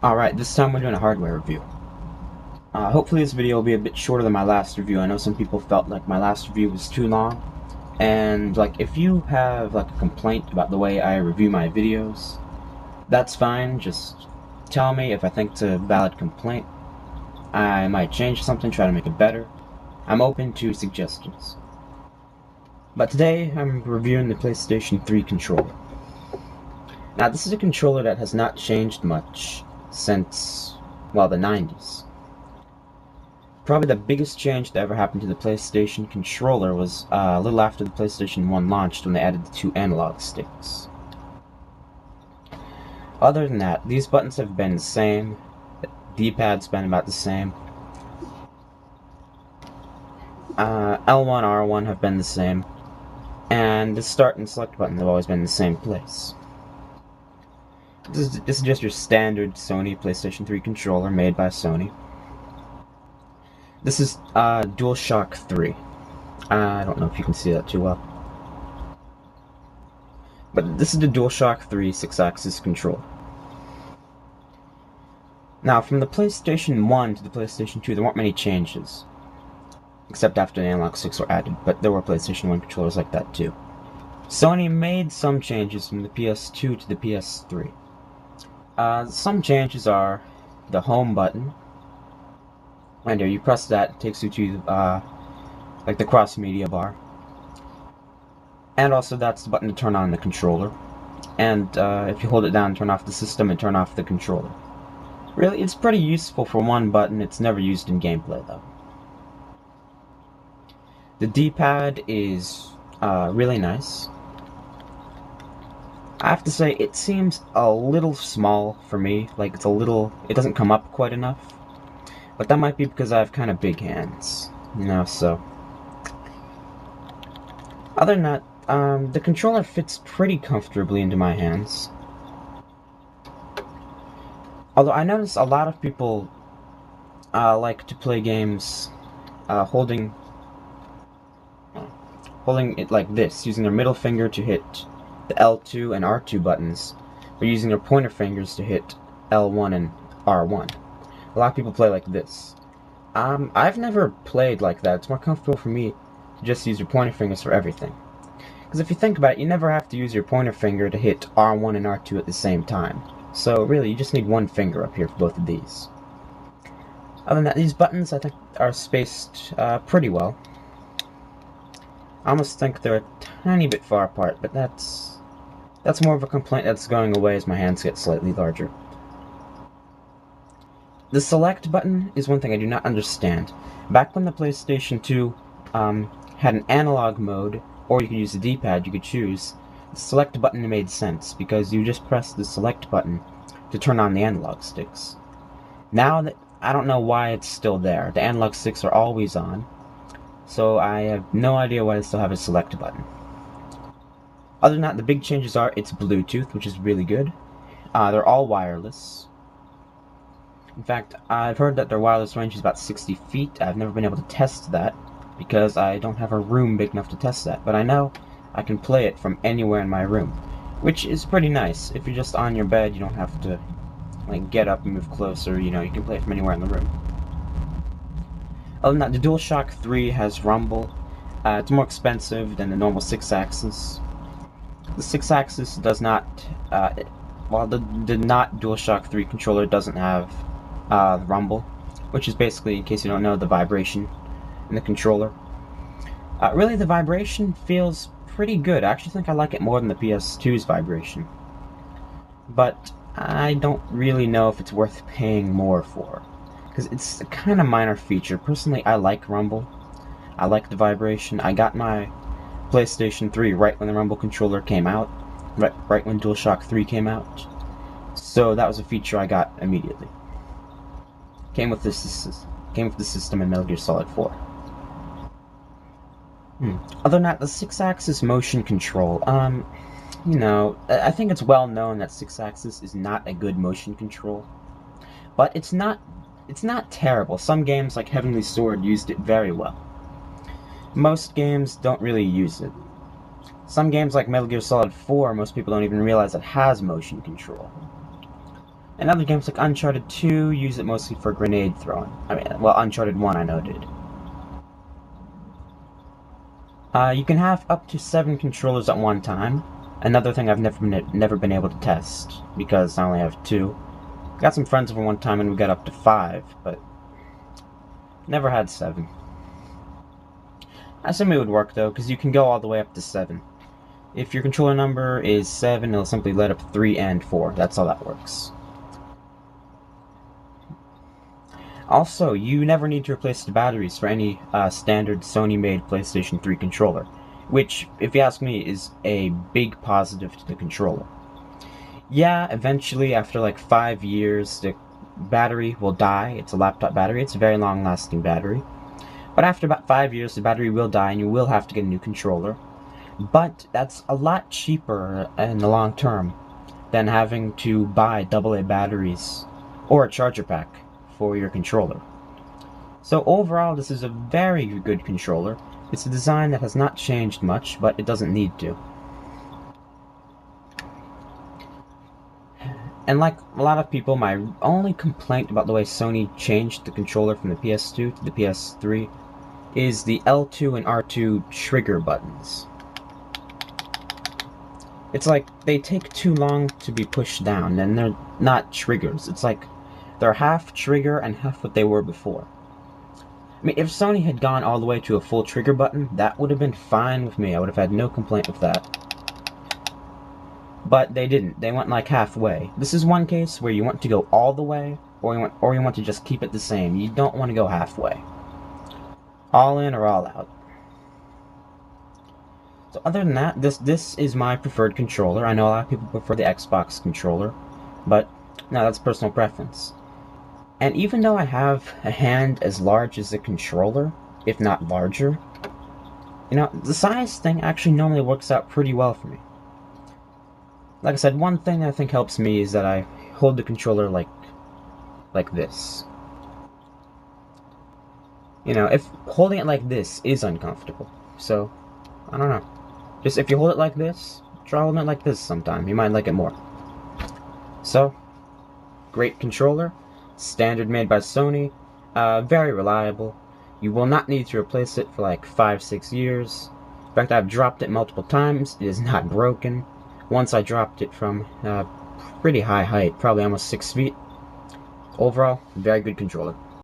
Alright, this time we're doing a hardware review. Hopefully this video will be a bit shorter than my last review. I know some people felt like my last review was too long. And if you have a complaint about the way I review my videos, that's fine. Just tell me if I think it's a valid complaint. I might change something, try to make it better. I'm open to suggestions. But today I'm reviewing the PlayStation 3 controller. Now this is a controller that has not changed much since, well, the 90s. Probably the biggest change that ever happened to the PlayStation controller was a little after the PlayStation 1 launched, when they added the 2 analog sticks. Other than that, these buttons have been the same. The D-pad's been about the same. L1, R1 have been the same. And the start and select buttons have always been in the same place. This is just your standard Sony PlayStation 3 controller made by Sony. This is Dualshock 3. I don't know if you can see that too well. But this is the Dualshock 3 6-axis controller. Now, from the PlayStation 1 to the PlayStation 2, there weren't many changes. Except after the analog sticks were added, but there were PlayStation 1 controllers like that too. Sony made some changes from the PS2 to the PS3. Some changes are the home button. And here, you press that, it takes you to the cross media bar. And also that's the button to turn on the controller. And if you hold it down, turn off the system and turn off the controller. Really, it's pretty useful for one button. It's never used in gameplay though. The D-pad is really nice. I have to say, it seems a little small for me. It doesn't come up quite enough. But that might be because I have kind of big hands, so. Other than that, the controller fits pretty comfortably into my hands. Although I notice a lot of people like to play games holding it like this, using their middle finger to hit the L2 and R2 buttons, or using their pointer fingers to hit L1 and R1. A lot of people play like this. I've never played like that. It's more comfortable for me to just use your pointer fingers for everything. Because if you think about it, you never have to use your pointer finger to hit R1 and R2 at the same time. So really, you just need one finger up here for both of these. Other than that, these buttons, I think, are spaced pretty well. I almost think they're a tiny bit far apart, but that's more of a complaint that's going away as my hands get slightly larger. The select button is one thing I do not understand. Back when the PlayStation 2 had an analog mode, or you could use the D-pad, you could choose, the select button made sense, because you just press the select button to turn on the analog sticks. Now, that I don't know why it's still there. The analog sticks are always on, so I have no idea why they still have a select button. Other than that, the big changes are it's Bluetooth, which is really good. They're all wireless. In fact, I've heard that their wireless range is about 60 feet. I've never been able to test that, because I don't have a room big enough to test that. But I know I can play it from anywhere in my room, which is pretty nice. If you're just on your bed, you don't have to get up and move closer. You can play it from anywhere in the room. Other than that, the Dualshock 3 has rumble. It's more expensive than the normal 6-axis. The 6-axis does not, the not Dualshock 3 controller doesn't have rumble, which is basically, in case you don't know, the vibration in the controller. Really, the vibration feels pretty good. I actually think I like it more than the PS2's vibration. But I don't really know if it's worth paying more for, because it's a kind of minor feature. Personally, I like rumble. I like the vibration. I got my PlayStation 3 right when the rumble controller came out, right when Dualshock 3 came out. So that was a feature I got immediately. Came with the system in Metal Gear Solid 4. Other than that, the 6-axis motion control, I think it's well known that 6-axis is not a good motion control. But it's not terrible. Some games like Heavenly Sword used it very well. Most games don't really use it. Some games like Metal Gear Solid 4, most people don't even realize it has motion control. And other games like Uncharted 2 use it mostly for grenade throwing. I mean, well, Uncharted 1 I know did. You can have up to 7 controllers at one time. Another thing I've never been able to test, because I only have 2. Got some friends over one time and we got up to 5, but never had 7. I assume it would work though, because you can go all the way up to 7. If your controller number is 7, it'll simply let up 3 and 4. That's how that works. Also, you never need to replace the batteries for any standard Sony-made PlayStation 3 controller, which, if you ask me, is a big positive to the controller. Yeah, eventually, after like 5 years, the battery will die. It's a laptop battery. It's a very long-lasting battery. But after about 5 years, the battery will die, and you will have to get a new controller. But that's a lot cheaper in the long term than having to buy AA batteries or a charger pack for your controller. So overall, this is a very good controller. It's a design that has not changed much, but it doesn't need to. And like a lot of people, my only complaint about the way Sony changed the controller from the PS2 to the PS3 is the L2 and R2 trigger buttons. It's like they take too long to be pushed down, and they're not triggers. It's like they're half trigger and half what they were before. I mean, if Sony had gone all the way to a full trigger button, that would have been fine with me. I would have had no complaint with that. But they didn't. They went like halfway. This is one case where you want to go all the way, or you want to just keep it the same. You don't want to go halfway. All in or all out. So other than that, this is my preferred controller. I know a lot of people prefer the Xbox controller, but no, that's personal preference. And even though I have a hand as large as the controller, if not larger, you know, the size thing actually normally works out pretty well for me. Like I said, one thing I think helps me is that I hold the controller like this. You know, if holding it like this is uncomfortable, so, I don't know. Just if you hold it like this, try holding it like this sometime. You might like it more. So, great controller. Standard made by Sony, very reliable. You will not need to replace it for like 5-6 years. In fact, I've dropped it multiple times. It is not broken. Once I dropped it from pretty high height, probably almost 6 feet. Overall, very good controller.